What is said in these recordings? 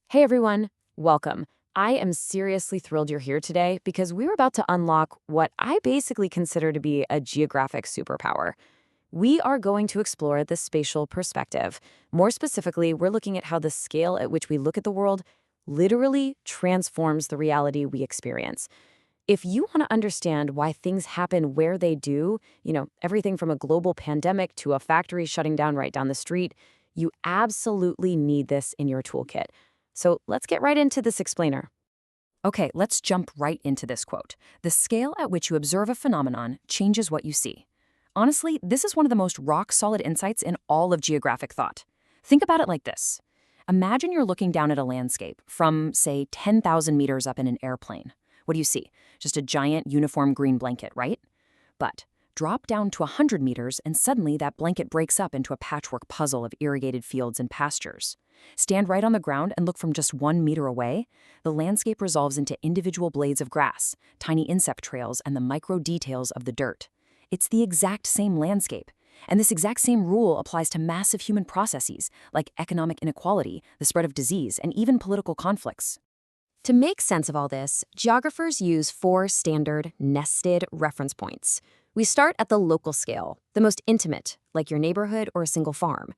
Hey everyone, welcome. I am seriously thrilled you're here today because we're about to unlock what I basically consider to be a geographic superpower. We are going to explore the spatial perspective. More specifically, we're looking at how the scale at which we look at the world literally transforms the reality we experience. If you want to understand why things happen where they do, everything from a global pandemic to a factory shutting down right down the street, you absolutely need this in your toolkit. So let's get right into this explainer. Okay, let's jump right into this quote. The scale at which you observe a phenomenon changes what you see. Honestly, this is one of the most rock-solid insights in all of geographic thought. Think about it like this. Imagine you're looking down at a landscape from, say, 10,000 meters up in an airplane. What do you see? Just a giant uniform green blanket, right? But drop down to 100 meters and suddenly that blanket breaks up into a patchwork puzzle of irrigated fields and pastures. Stand right on the ground and look from just 1 meter away. The landscape resolves into individual blades of grass, tiny insect trails, and the micro details of the dirt. It's the exact same landscape. And this exact same rule applies to massive human processes, like economic inequality, the spread of disease, and even political conflicts. To make sense of all this, geographers use four standard, nested reference points. We start at the local scale, the most intimate, like your neighborhood or a single farm.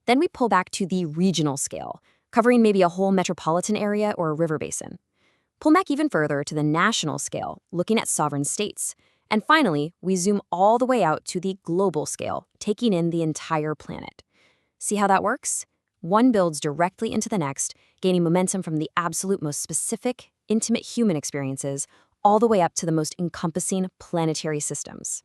Then we pull back to the regional scale, covering maybe a whole metropolitan area or a river basin. Pull back even further to the national scale, looking at sovereign states. And finally, we zoom all the way out to the global scale, taking in the entire planet. See how that works? One builds directly into the next, gaining momentum from the absolute most specific, intimate human experiences, all the way up to the most encompassing planetary systems.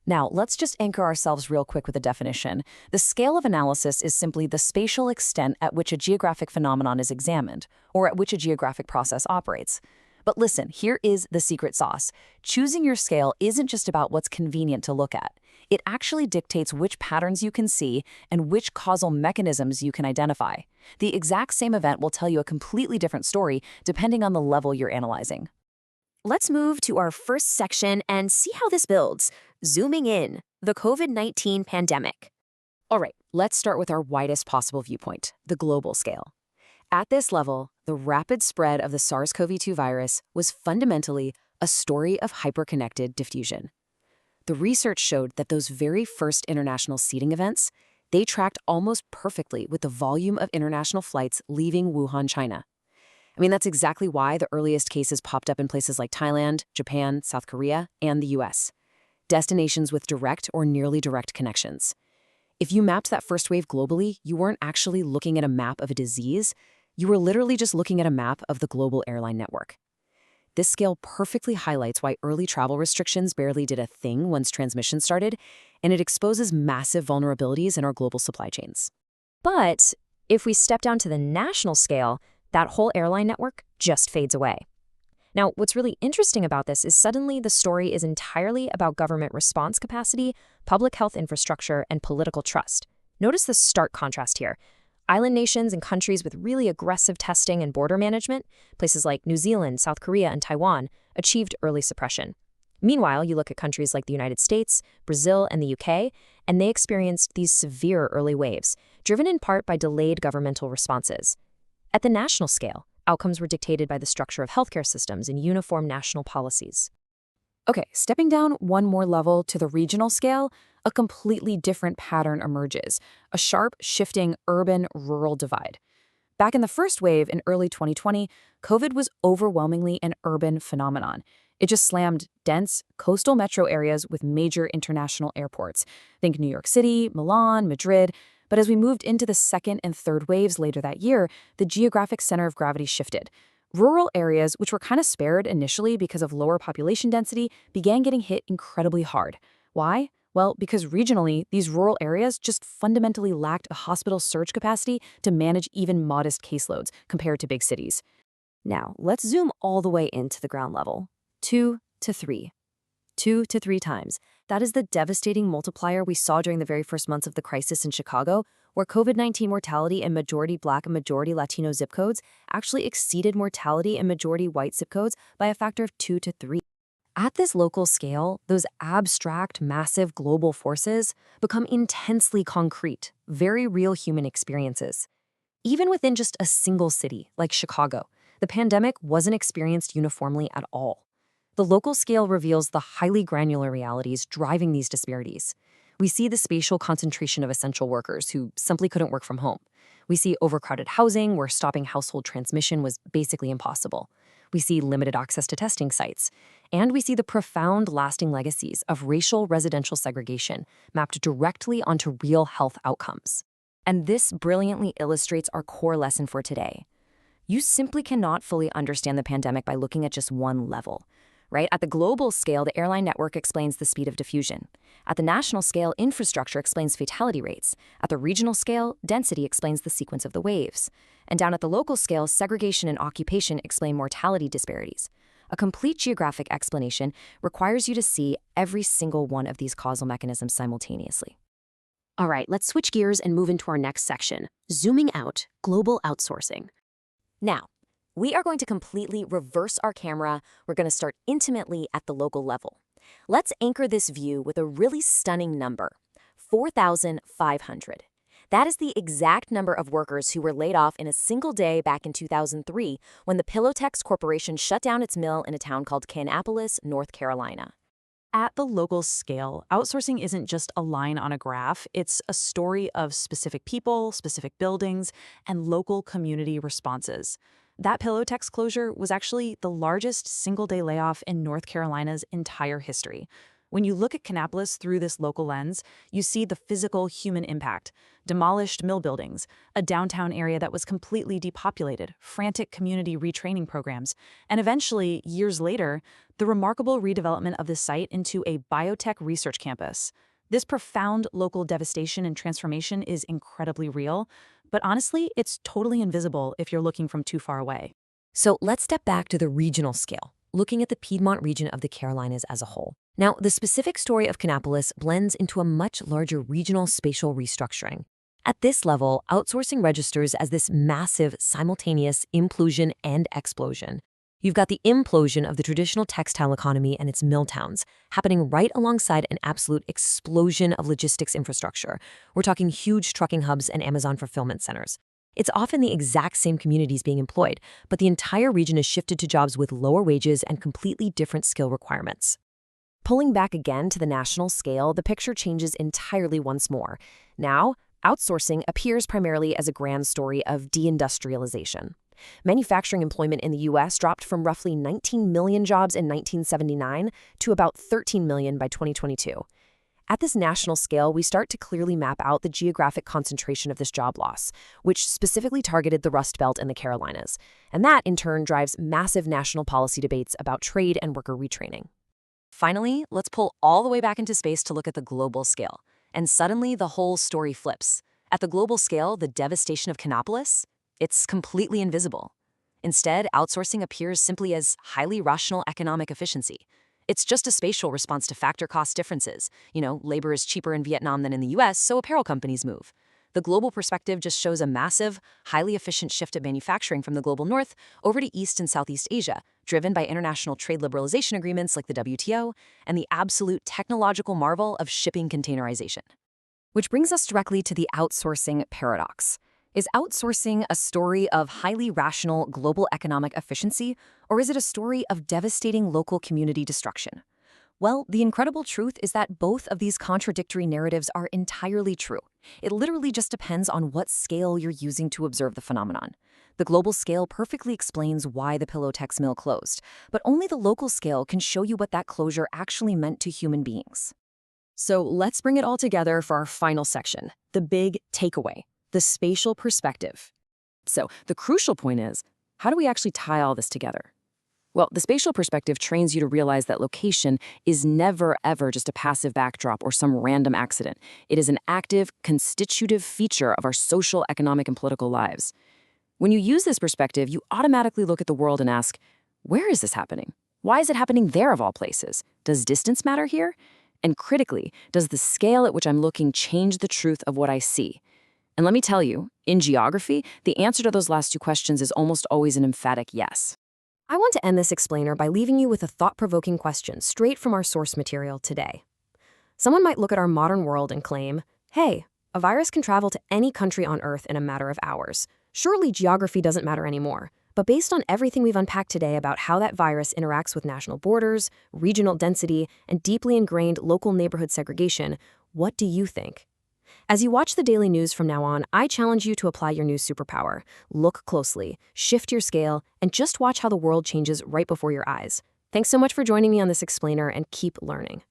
Now, let's just anchor ourselves real quick with a definition. The scale of analysis is simply the spatial extent at which a geographic phenomenon is examined, or at which a geographic process operates. But listen, here is the secret sauce. Choosing your scale isn't just about what's convenient to look at. It actually dictates which patterns you can see and which causal mechanisms you can identify. The exact same event will tell you a completely different story depending on the level you're analyzing. Let's move to our first section and see how this builds. Zooming in, the COVID-19 pandemic. All right, let's start with our widest possible viewpoint, the global scale. At this level, the rapid spread of the SARS-CoV-2 virus was fundamentally a story of hyperconnected diffusion. The research showed that those very first international seeding events, they tracked almost perfectly with the volume of international flights leaving Wuhan, China. That's exactly why the earliest cases popped up in places like Thailand, Japan, South Korea, and the US. Destinations with direct or nearly direct connections. If you mapped that first wave globally, you weren't actually looking at a map of a disease. You were literally just looking at a map of the global airline network. This scale perfectly highlights why early travel restrictions barely did a thing once transmission started, and it exposes massive vulnerabilities in our global supply chains. But if we step down to the national scale, that whole airline network just fades away. Now, what's really interesting about this is suddenly the story is entirely about government response capacity, public health infrastructure, and political trust. Notice the stark contrast here. Island nations and countries with really aggressive testing and border management, places like New Zealand, South Korea, and Taiwan, achieved early suppression. Meanwhile, you look at countries like the United States, Brazil, and the UK, and they experienced these severe early waves, driven in part by delayed governmental responses. At the national scale, outcomes were dictated by the structure of healthcare systems and uniform national policies. Okay, stepping down one more level to the regional scale, a completely different pattern emerges, a sharp, shifting urban-rural divide. Back in the first wave in early 2020, COVID was overwhelmingly an urban phenomenon. It just slammed dense, coastal metro areas with major international airports. Think New York City, Milan, Madrid. But as we moved into the second and third waves later that year, the geographic center of gravity shifted. Rural areas, which were kind of spared initially because of lower population density, began getting hit incredibly hard. Why? Well, because regionally, these rural areas just fundamentally lacked a hospital surge capacity to manage even modest caseloads compared to big cities. Now, let's zoom all the way into the ground level. 2 to 3. 2 to 3 times. That is the devastating multiplier we saw during the very first months of the crisis in Chicago, where COVID-19 mortality in majority Black and majority Latino zip codes actually exceeded mortality in majority white zip codes by a factor of 2 to 3. At this local scale, those abstract, massive global forces become intensely concrete, very real human experiences. Even within just a single city, like Chicago, the pandemic wasn't experienced uniformly at all. The local scale reveals the highly granular realities driving these disparities. We see the spatial concentration of essential workers who simply couldn't work from home. We see overcrowded housing where stopping household transmission was basically impossible. We see limited access to testing sites. And we see the profound lasting legacies of racial residential segregation mapped directly onto real health outcomes. And this brilliantly illustrates our core lesson for today. You simply cannot fully understand the pandemic by looking at just one level. Right? At the global scale, the airline network explains the speed of diffusion. At the national scale, infrastructure explains fatality rates. At the regional scale, density explains the sequence of the waves. And down at the local scale, segregation and occupation explain mortality disparities. A complete geographic explanation requires you to see every single one of these causal mechanisms simultaneously. All right, let's switch gears and move into our next section, zooming out, global outsourcing. Now, we are going to completely reverse our camera. We're going to start intimately at the local level. Let's anchor this view with a really stunning number, 4,500. That is the exact number of workers who were laid off in a single day back in 2003 when the Pillowtex Corporation shut down its mill in a town called Kannapolis, North Carolina. At the local scale, outsourcing isn't just a line on a graph, it's a story of specific people, specific buildings, and local community responses. That Pillowtex closure was actually the largest single-day layoff in North Carolina's entire history. When you look at Kannapolis through this local lens, you see the physical human impact. Demolished mill buildings, a downtown area that was completely depopulated, frantic community retraining programs, and eventually, years later, the remarkable redevelopment of the site into a biotech research campus. This profound local devastation and transformation is incredibly real, but honestly, it's totally invisible if you're looking from too far away. So let's step back to the regional scale, looking at the Piedmont region of the Carolinas as a whole. Now, the specific story of Kannapolis blends into a much larger regional spatial restructuring. At this level, outsourcing registers as this massive simultaneous implosion and explosion. You've got the implosion of the traditional textile economy and its mill towns, happening right alongside an absolute explosion of logistics infrastructure. We're talking huge trucking hubs and Amazon fulfillment centers. It's often the exact same communities being employed, but the entire region is shifted to jobs with lower wages and completely different skill requirements. Pulling back again to the national scale, the picture changes entirely once more. Now, outsourcing appears primarily as a grand story of deindustrialization. Manufacturing employment in the U.S. dropped from roughly 19 million jobs in 1979 to about 13 million by 2022. At this national scale, we start to clearly map out the geographic concentration of this job loss, which specifically targeted the Rust Belt and the Carolinas. And that, in turn, drives massive national policy debates about trade and worker retraining. Finally, let's pull all the way back into space to look at the global scale. And suddenly, the whole story flips. At the global scale, the devastation of Kannapolis, it's completely invisible. Instead, outsourcing appears simply as highly rational economic efficiency. It's just a spatial response to factor cost differences. Labor is cheaper in Vietnam than in the US, so apparel companies move. The global perspective just shows a massive, highly efficient shift of manufacturing from the global north over to East and Southeast Asia, driven by international trade liberalization agreements like the WTO and the absolute technological marvel of shipping containerization. Which brings us directly to the outsourcing paradox. Is outsourcing a story of highly rational global economic efficiency, or is it a story of devastating local community destruction? Well, the incredible truth is that both of these contradictory narratives are entirely true. It literally just depends on what scale you're using to observe the phenomenon. The global scale perfectly explains why the Pillowtex mill closed, but only the local scale can show you what that closure actually meant to human beings. So let's bring it all together for our final section, the big takeaway, the spatial perspective. So the crucial point is, how do we actually tie all this together? Well, the spatial perspective trains you to realize that location is never, ever just a passive backdrop or some random accident. It is an active, constitutive feature of our social, economic, and political lives. When you use this perspective, you automatically look at the world and ask, where is this happening? Why is it happening there of all places? Does distance matter here? And critically, does the scale at which I'm looking change the truth of what I see? And let me tell you, in geography, the answer to those last two questions is almost always an emphatic yes. I want to end this explainer by leaving you with a thought-provoking question straight from our source material today. Someone might look at our modern world and claim, hey, a virus can travel to any country on Earth in a matter of hours. Surely geography doesn't matter anymore. But based on everything we've unpacked today about how that virus interacts with national borders, regional density, and deeply ingrained local neighborhood segregation, what do you think? As you watch the daily news from now on, I challenge you to apply your new superpower. Look closely, shift your scale, and just watch how the world changes right before your eyes. Thanks so much for joining me on this explainer, and keep learning.